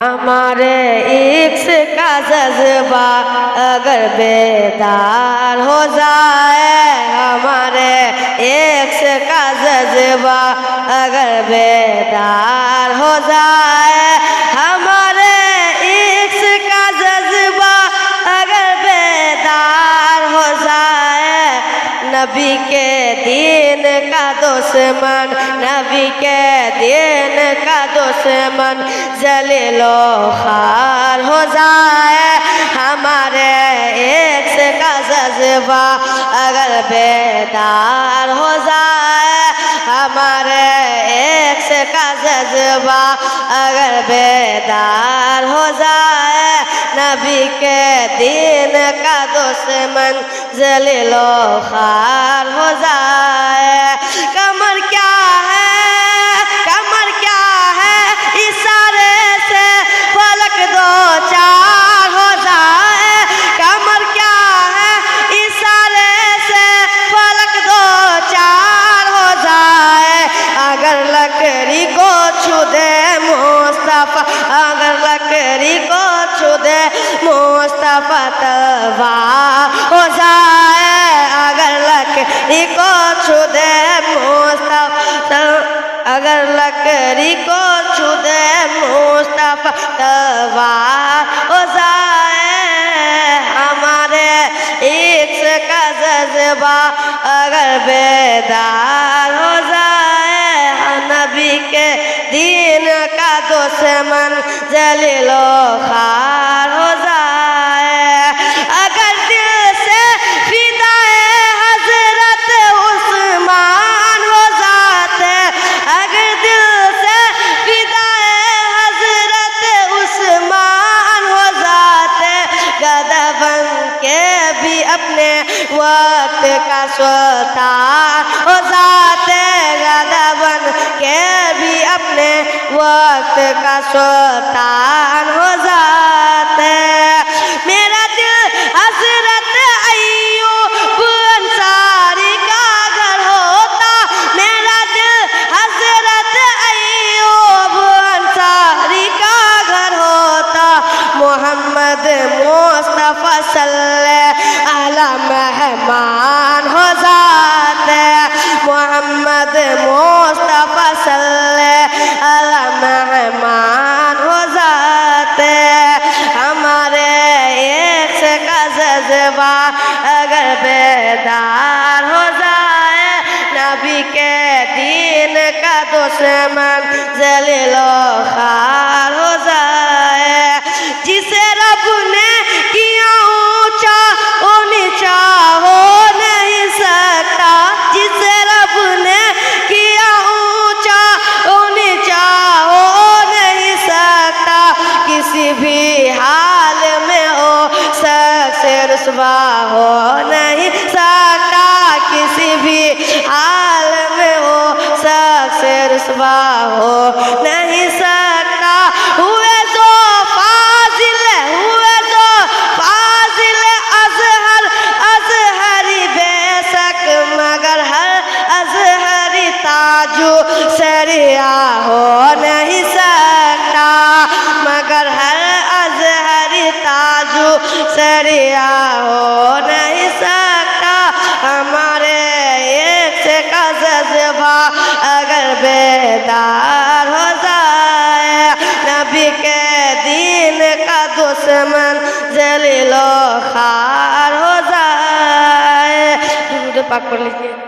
हमारे इश्क का जज्बा अगर बेदार हो जाए, हमारे इश्क का जज्बा अगर बेदार हो जाए, हमारे इश्क का जज्बा अगर बेदार हो जाए, नबी के दीन का दुश्मन, नबी के दीन का दुश्मन जलीलो खार हो जाए, हमारे इश्क का जज्बा अगर बेदार हो जाए, हमारे इश्क का जज्बा अगर बेदार हो जाए, नबी के दीन का दुश्मन जलीलो खार हो जाए। कमर क्या है, कमर क्या है, इशारे से फलक दो चार हो जाए, कमर क्या है, इशारे से फलक दो चार हो जाए, अगर लकड़ी को छू दे मुस्तफा, अगर लकड़ी को छू दे मुस्तफा तलवार हो जाए, अगर लकड़ी को छू दे मुस्तफा, अगर लकड़ी को छू दे मुस्तफा तलवार हो जाए, हमारे इश्क का जज्बा अगर बेदार हो जाए, नबी के दीन का दुश्मन जलीलो खार हो जाए। अगर दिल से फिदाए हजरत उस्मान हो जाते, अगर दिल से फिदाए हजरत उस्मान हो जाते, गदा बन के भी अपने वक्त का सुल्तान हो जाते, गदा बन के भी अपने वक्त का सुल्तान हो जाते। मेरा दिल हजरत अय्यूब अंसारी का घर होता, मेरा दिल हजरत अय्यूब अंसारी का घर होता, मोहम्मद मुस्तफा सल्लल्लाहु अलैहि मेहमान हो जाते, मोहम्मद मुस्तफा सल्लल्लाहु अलैहि मेहमान हो जाते, हमारे इश्क का जज्बा अगर बेदार हो जाए, नबी के दीन का दुश्मन जलीलो खार हो जाए। जिसे रब ने किया ऊंचा वो नीचा हो नहीं सकता, जिसे रब ने किया ऊंचा वो नीचा हो नहीं सकता, किसी भी हाल में हो शख्स रुसवा हो नहीं सकता, किसी भी हाल में हो शख्स रुसवा हो नहीं सकता। हुए जो फाजिल, हुए जो फाजिल अजहर, अजहरी बेशक मगर हर अजहरी ताजू सरिया हो नहीं सकता, मगर हर अजहरी ताजू सरिया हो नहीं सकता, हमारे इश्क का जज्बा अगर बेदार हो जाए, नबी के दीन का दुश्मन जलीलो खार हो जाए। दुरूद पाक पढ़ लीजिए।